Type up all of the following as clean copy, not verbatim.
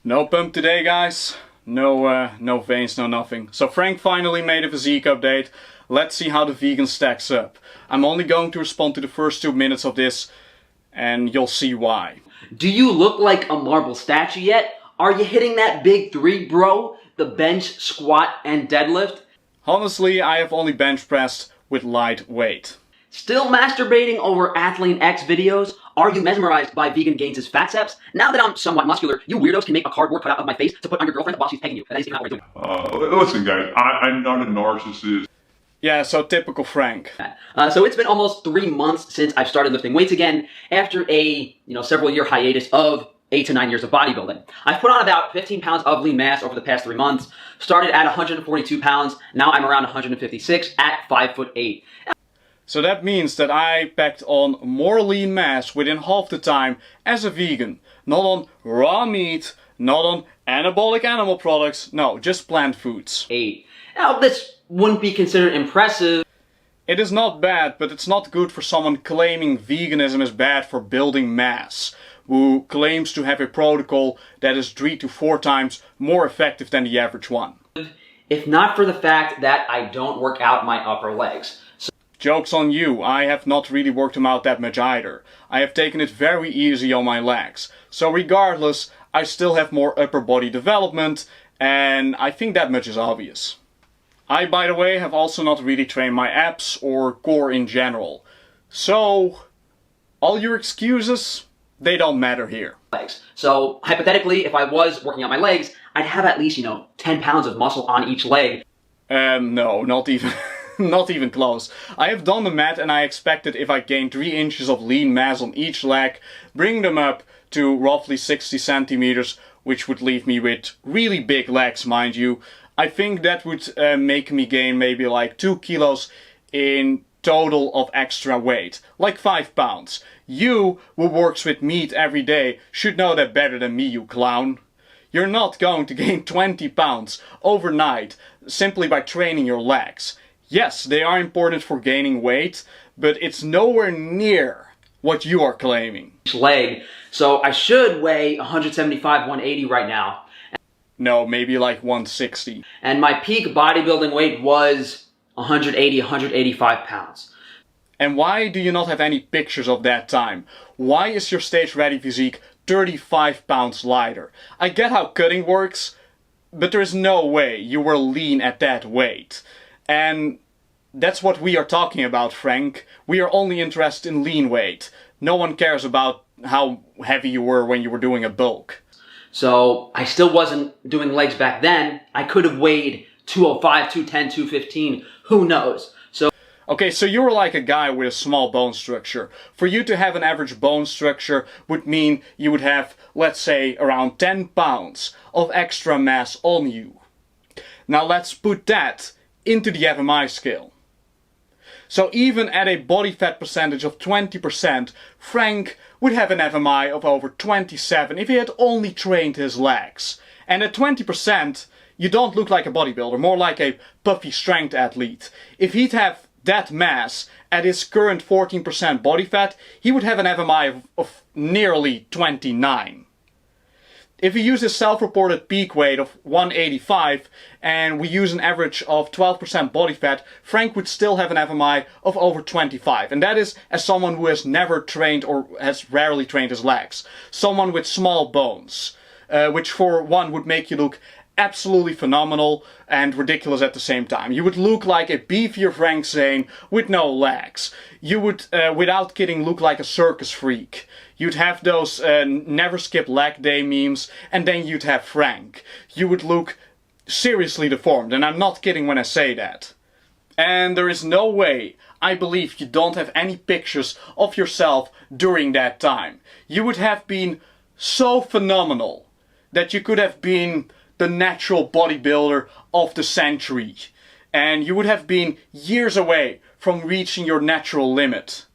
No pump today, guys. No veins, no nothing. So Frank finally made a physique update. Let's see how the vegan stacks up. I'm only going to respond to the first 2 minutes of this, and you'll see why. Do you look like a marble statue yet? Are you hitting that big 3, bro? The bench, squat, and deadlift? Honestly, I have only bench pressed with light weight. Still masturbating over Athlete X videos? Are you mesmerized by Vegan Gains' fatceps? Now that I'm somewhat muscular, you weirdos can make a cardboard cutout of my face to put on your girlfriend while she's pegging you. That is not what we're doing. Listen guys, I'm not a narcissist. Yeah, so typical Frank. So it's been almost 3 months since I've started lifting weights again after a several year hiatus of 8 to 9 years of bodybuilding. I've put on about 15 pounds of lean mass over the past 3 months. Started at 142 pounds, now I'm around 156 at 5'8". So that means that I packed on more lean mass within half the time as a vegan. Not on raw meat, not on anabolic animal products, no, just plant foods. 8. Now this wouldn't be considered impressive. It is not bad, but it's not good for someone claiming veganism is bad for building mass, who claims to have a protocol that is 3 to 4 times more effective than the average one. If not for the fact that I don't work out my upper legs. Joke's on you, I have not really worked them out that much either. I have taken it very easy on my legs. So regardless, I still have more upper body development, and I think that much is obvious. I, by the way, have also not really trained my abs or core in general. So, all your excuses, they don't matter here. So, hypothetically, if I was working out my legs, I'd have at least, 10 pounds of muscle on each leg. No, not even. Not even close. I have done the math and I expected if I gained 3 inches of lean mass on each leg, bring them up to roughly 60 centimeters, which would leave me with really big legs, mind you. I think that would make me gain maybe like 2 kilos in total of extra weight, like 5 pounds. You, who works with meat every day, should know that better than me, you clown. You're not going to gain 20 pounds overnight simply by training your legs. Yes, they are important for gaining weight, but it's nowhere near what you are claiming. Leg. So I should weigh 175, 180 right now. No, maybe like 160. And my peak bodybuilding weight was 180, 185 pounds. And why do you not have any pictures of that time? Why is your stage-ready physique 35 pounds lighter? I get how cutting works, but there is no way you were lean at that weight. And that's what we are talking about, Frank. We are only interested in lean weight. No one cares about how heavy you were when you were doing a bulk. So I still wasn't doing legs back then. I could have weighed 205, 210, 215, who knows. Okay, so you were like a guy with a small bone structure. For you to have an average bone structure would mean you would have, let's say, around 10 pounds of extra mass on you. Now let's put that into the FMI scale. So even at a body fat percentage of 20%, Frank would have an FMI of over 27 if he had only trained his legs. And at 20%, you don't look like a bodybuilder, more like a puffy strength athlete. If he'd have that mass at his current 14% body fat, he would have an FMI of nearly 29. If we use his self-reported peak weight of 185 and we use an average of 12% body fat, Frank would still have an FMI of over 25. And that is as someone who has never trained or has rarely trained his legs. Someone with small bones, which for one would make you look absolutely phenomenal and ridiculous at the same time. You would look like a beefier Frank Zane with no legs. You would, without kidding, look like a circus freak. You'd have those never skip leg day memes, and then you'd have Frank. You would look seriously deformed, and I'm not kidding when I say that. And there is no way, I believe, you don't have any pictures of yourself during that time. You would have been so phenomenal that you could have been the natural bodybuilder of the century. And you would have been years away from reaching your natural limit.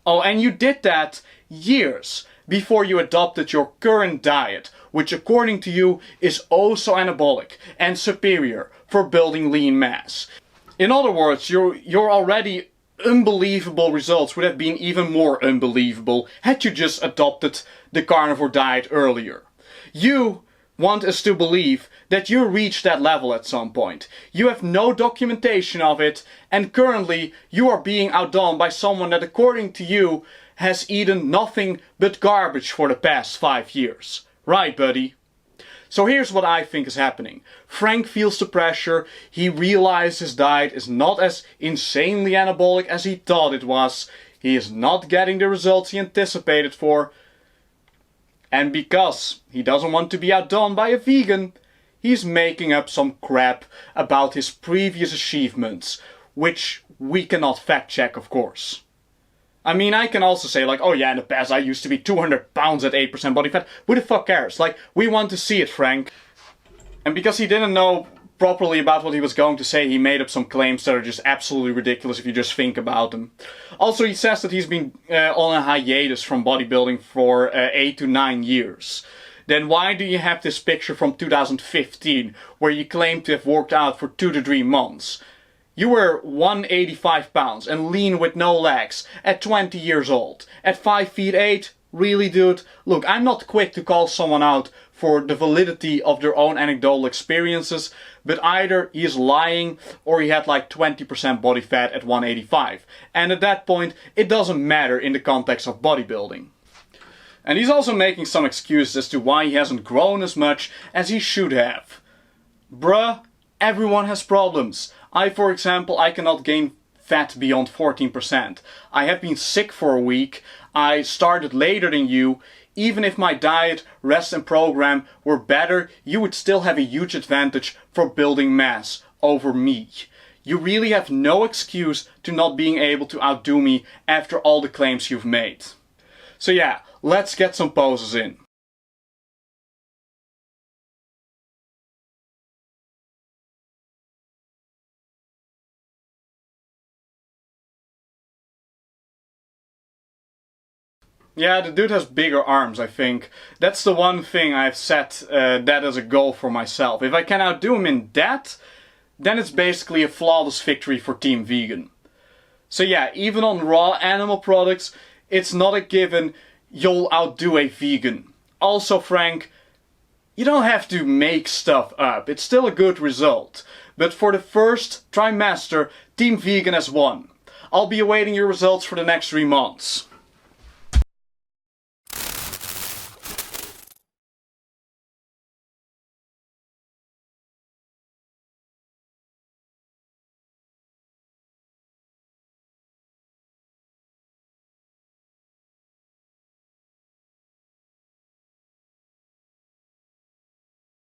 Oh, and you did that years before you adopted your current diet, which according to you is oh so anabolic and superior for building lean mass. In other words, your already unbelievable results would have been even more unbelievable had you just adopted the carnivore diet earlier. You want us to believe that you reached that level at some point. You have no documentation of it, and currently you are being outdone by someone that, according to you, has eaten nothing but garbage for the past 5 years. Right, buddy? So here's what I think is happening. Frank feels the pressure, he realized his diet is not as insanely anabolic as he thought it was, he is not getting the results he anticipated for, and because he doesn't want to be outdone by a vegan, he's making up some crap about his previous achievements, which we cannot fact check, of course. I mean, I can also say like, oh yeah, in the past I used to be 200 pounds at 8% body fat. Who the fuck cares? Like, we want to see it, Frank. And because he didn't know properly about what he was going to say, he made up some claims that are just absolutely ridiculous if you just think about them. Also, he says that he's been on a hiatus from bodybuilding for 8 to 9 years. Then why do you have this picture from 2015 where you claim to have worked out for 2 to 3 months? You were 185 pounds and lean with no legs at 20 years old. At 5 feet 8? Really, dude? Look, I'm not quick to call someone out for the validity of their own anecdotal experiences, but either he is lying or he had like 20% body fat at 185. And at that point, it doesn't matter in the context of bodybuilding. And he's also making some excuses as to why he hasn't grown as much as he should have. Bruh, everyone has problems. For example, I cannot gain fat beyond 14%. I have been sick for a week. I started later than you. Even if my diet, rest and program were better, you would still have a huge advantage for building mass over me. You really have no excuse to not being able to outdo me after all the claims you've made. So yeah, let's get some poses in. Yeah, the dude has bigger arms, I think. That's the one thing I've set that as a goal for myself. If I can outdo him in that, then it's basically a flawless victory for Team Vegan. So yeah, even on raw animal products, it's not a given you'll outdo a vegan. Also, Frank, you don't have to make stuff up. It's still a good result. But for the first trimester, Team Vegan has won. I'll be awaiting your results for the next 3 months.